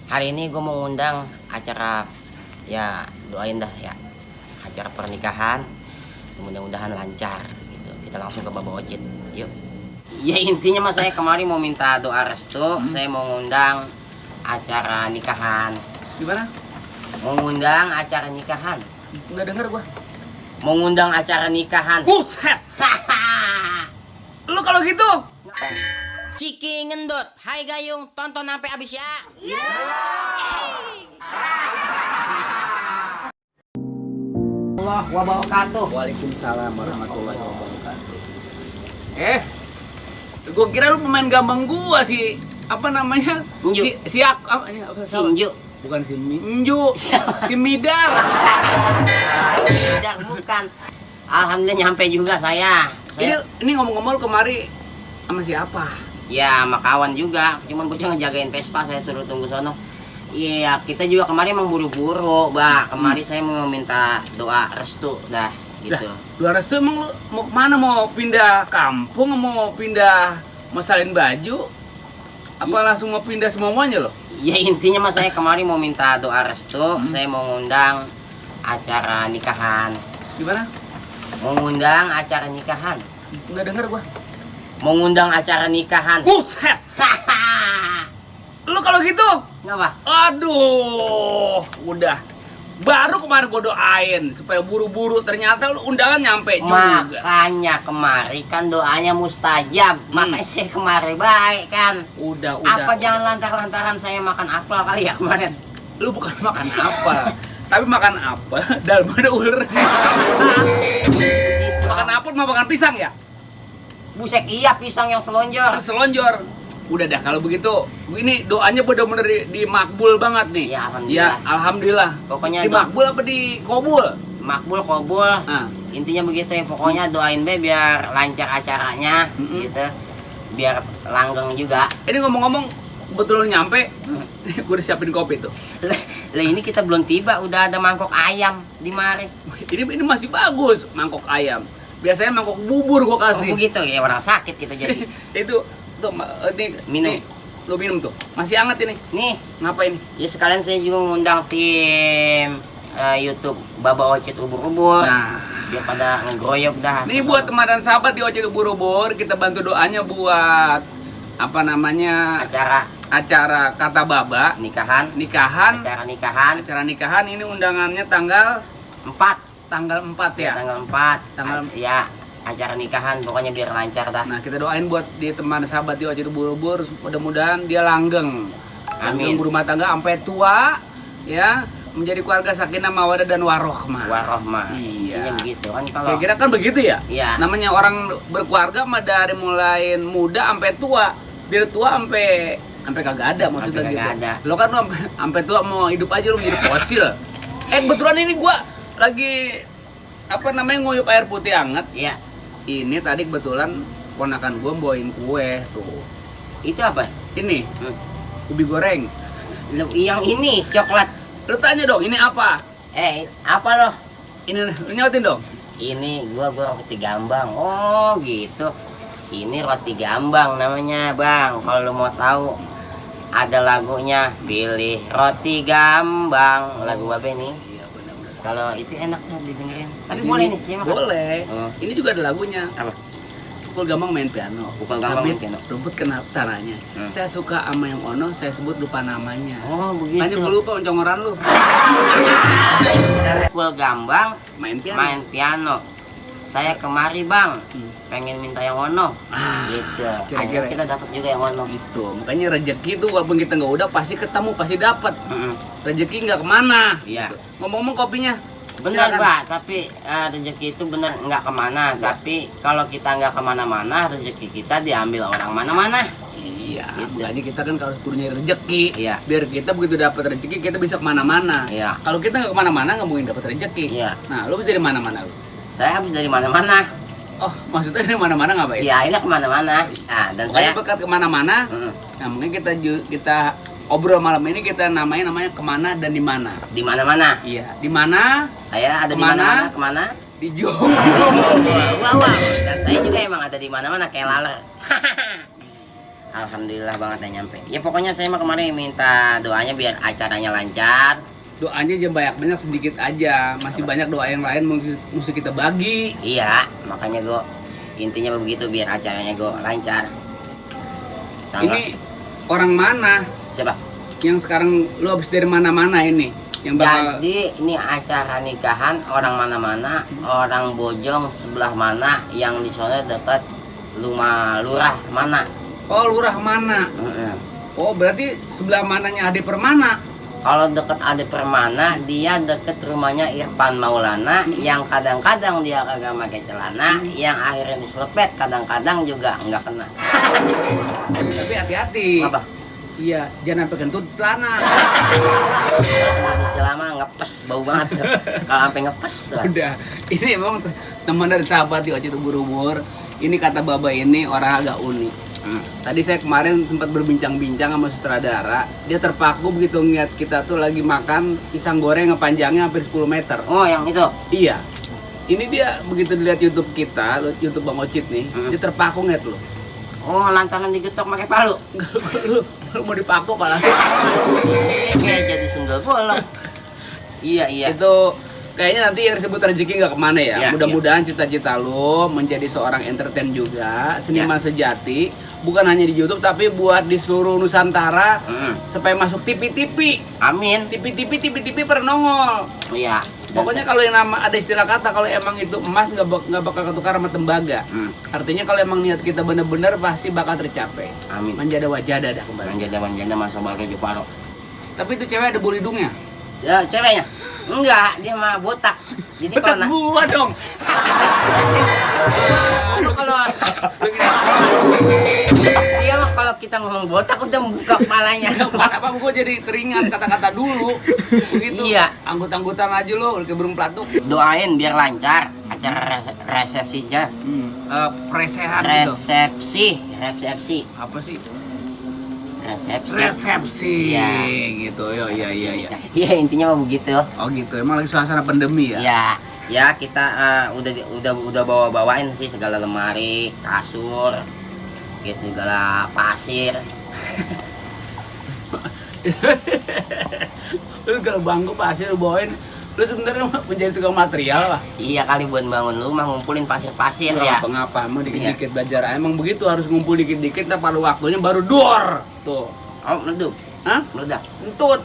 Hari ini gue mau ngundang acara, ya doain dah ya, acara pernikahan. Mudah-mudahan lancar gitu. Kita langsung ke Baba Ocit, yuk. Ya intinya mas, saya kemarin mau minta doa restu. Saya mau ngundang acara nikahan. Gimana? Mau ngundang acara nikahan. Nggak denger gua. Mau ngundang acara nikahan. Buset! Lu kalau gitu? Ciki ngendut. Hai Gayung, tonton sampai habis ya. Allah wabarakatuh. Waalaikumsalam warahmatullahi wabarakatuh. Gua kira lu pemain gambang gua sih. Apa namanya? Nju. Siak apa ini? Apa Sinju. Bukan si Minju. Si Midar. Tidak, bukan. Alhamdulillah nyampe juga saya. Ini ngomong-ngomong lu kemari sama siapa? Ya sama kawan juga, cuman gue ngejagain Vespa, saya suruh tunggu sono. Iya, kita juga kemarin emang buru-buru, Mbak. Kemarin saya mau minta doa restu dah gitu. Luar restu emang lu mau kemana? Mau pindah kampung? Mau pindah mau salin baju? Apa langsung mau pindah semuanya lo? Ya intinya mas, saya kemarin mau minta doa restu. Saya mau ngundang acara nikahan. Gimana? Mau ngundang acara nikahan. Nggak denger gua. Mau ngundang acara nikahan. Buset! Lu kalau gitu? Ngapa? Aduh, udah. Baru kemarin gua doain supaya buru-buru, ternyata lu undangan nyampe juga. Makanya kemari kan doanya mustajab. Makanya saya kemari baik kan. Udah. Apa jangan lantar-lantaran saya makan apel kali ya kemarin? Lu bukan makan apa, tapi makan apa? Dalam ada ular. Makan apa? Mau makan pisang ya? Busek, iya pisang yang selonjor. Selonjor. Udah dah kalau begitu. Ini doanya bener-bener dimakbul banget nih. Ya, alhamdulillah. Ya, alhamdulillah. Pokoknya dimakbul apa dikobul? Makbul, kobul. Nah. Intinya begitu ya. Pokoknya doain be biar lancar acaranya gitu. Biar langgeng juga. Ini ngomong-ngomong betul nyampe. Gue udah siapin kopi tuh. Lah ini kita belum tiba, udah ada mangkok ayam di mari. Ini masih bagus mangkok ayam. Biasanya mangkok bubur gua kasih. Oh begitu ya, orang sakit kita jadi. Itu tuh ini Minum. nih, lu minum tuh. Masih hangat ini. Nih, Ngapain? ya sekalian saya juga ngundang tim YouTube Baba Ocit ubur-ubur. Nah, Biar pada ngegroyok dah. ini buat teman dan sahabat di Ocit Ubur-Ubur, kita bantu doanya buat apa namanya? Acara kata baba, Nikahan. acara nikahan ini undangannya tanggal 4. tanggal 4 ya. Tanggal 4. Tanggal- Ya, acara nikahan pokoknya biar lancar dah. Nah, kita doain buat di teman sahabat di Ocit Ubur-Ubur, mudah-mudahan dia langgeng. Langgeng Amin. berumah tangga sampai tua ya, menjadi keluarga sakinah mawaddah dan warohmah. Warohmah. Iya. Intinya begitu kan kalau. Kira-kira kan begitu ya? Iya. Namanya orang berkeluarga mah dari mulai muda sampai tua. Biar tua sampai kagak ada maksudnya Sampai gitu. kagak ada. Lo kan sampai tua mau hidup aja lu hidup fosil. Kebetulan ini gua lagi apa namanya nguyup air putih hangat. Iya. Ini tadi kebetulan ponakan gua bawain kue tuh. Itu apa? Ini ubi goreng. Yang ini coklat. Lu tanya dong, ini apa? Apa loh? Ini lu nyautin dong. Ini gua roti gambang. Oh, gitu. Ini roti gambang namanya, Bang. Kalau lu mau tahu, ada lagunya, pilih roti gambang. Lagu apa ini? Iya benar-benar. Kalau itu enak tuh didengerin. Tapi boleh nih, siapa? Boleh. Oh. Ini juga ada lagunya. Apa? Pukul gampang main piano. Pukul gampang main Sabit piano. rumput kena tanahnya. Saya suka sama yang ono, saya sebut lupa namanya. Oh, begitu. Tanya gue lupa congoran lu. Pukul gambang, Main piano. main piano. Saya kemari, Bang. Pengen minta yang ono. Ah, Gitu. kira-kira Akhirnya kita dapat juga yang ono. Itu, makanya rezeki itu walaupun kita nggak udah pasti ketemu, pasti dapat. Mm-mm. Rezeki nggak kemana. Iya. Gitu. Ngomong-ngomong kopinya. Benar, silakan. Pak, tapi rezeki itu benar nggak kemana. Tapi kalau kita nggak kemana-mana, rezeki kita diambil orang mana-mana. Iya, Gitu. makanya kita kan harus punya rezeki. Iya. Biar kita begitu dapat rezeki kita bisa kemana-mana. Iya. Kalau kita nggak kemana-mana nggak mungkin dapat rezeki. Iya. Nah, lu dari mana-mana lu? Saya habis dari mana-mana. Oh, maksudnya dari mana-mana ngapain? Ya, ini kemana-mana. Nah, dan Pokoknya saya. bekat kemana-mana. Mm, Nah, mungkin kita obrol malam ini kita namanya kemana dan di mana. di mana-mana. Iya, di mana? Saya ada di Kemana? mana-mana. Kemana? Di Jomblo. Wow, wow. Dan saya juga emang ada di mana-mana kayak laler. Alhamdulillah banget udah nyampe. Ya pokoknya saya mah kemarin minta doanya biar acaranya lancar. Doanya aja banyak-banyak sedikit aja. Masih banyak doa yang lain mesti kita bagi. Iya, makanya gue intinya begitu biar acaranya gue lancar. Tahu Ini orang mana? nggak? Coba. Yang sekarang lu habis dari mana-mana ini? Yang bakal Jadi ini acara nikahan orang mana-mana, orang Bojong sebelah mana, yang di sana dekat rumah lurah mana. Oh, lurah mana? Mm-mm. Oh, berarti sebelah mananya Ade Permana? Kalau deket Ade Permana, dia deket rumahnya Irfan Maulana, yang kadang-kadang dia kagak pakai celana, yang akhirnya diselepet, kadang-kadang juga nggak kena. Tapi hati-hati. Apa? Iya, jangan sampai kentut celana. Celana ngepes, bau banget. Kalau sampai ngepes, lah. Udah, ini emang teman dari sahabat di Ocit Ubur-Ubur. Ini kata Baba ini orang agak unik. Tadi saya kemarin sempat berbincang-bincang sama sutradara. Dia terpaku begitu ngeliat kita tuh lagi makan pisang goreng yang panjangnya hampir 10 meter. Oh, yang itu. Iya. Ini dia begitu dilihat YouTube kita, YouTube Bang Ocit nih, dia terpaku ngeliat lo. Oh, lantaran digetok pakai palu. Lu mau dipaku malah. Kayak jadi sundel bolong. Iya, iya. Itu kayaknya nanti yang disebut rezeki nggak kemana ya. Ya, Mudah-mudahan cita-cita lo menjadi seorang entertain juga, seniman sejati, bukan hanya di YouTube tapi buat di seluruh Nusantara supaya masuk TV-TV. Amin. TV pernah nongol. Iya. Pokoknya kalau yang nama ada istilah kata kalau emang itu emas nggak bakal ketukar sama tembaga. Artinya kalau emang niat kita bener-bener pasti bakal tercapai. Amin. Menjadi wajah dah kembali. Manjada masa baru Jeparo. Tapi itu cewek ada bulu hidungnya. Ya, ceweknya? Enggak, dia mah botak. Jadi Betul gua dong. kalau dia mah kalau kita ngomong botak udah membuka kepalanya. Apa gua jadi teringat kata-kata dulu. Begitu. Iya. Anggut-anggutan aja lo kayak burung pelatuk. Doain biar lancar acara resepsinya. Presehan gitu. Resepsi. Apa sih? Resepsi. Resepsi. Iya. Gitu. Iya. Iya, intinya mah begitu. Oh gitu. Emang lagi suasana pandemi ya? Ya, ya kita udah bawain sih segala lemari, kasur, gitu segala pasir. Lu kalau bangku pasir lu bawain, lu sebenarnya menjadi tukang material lah. Iya kali buat bangun rumah ngumpulin pasir-pasir ya. Ngapa emang dikit-dikit belajar. Emang begitu harus ngumpul dikit-dikit, ntar pada waktunya baru dor. Tuh. Oh, meledup. Hah? Meledak. Entut.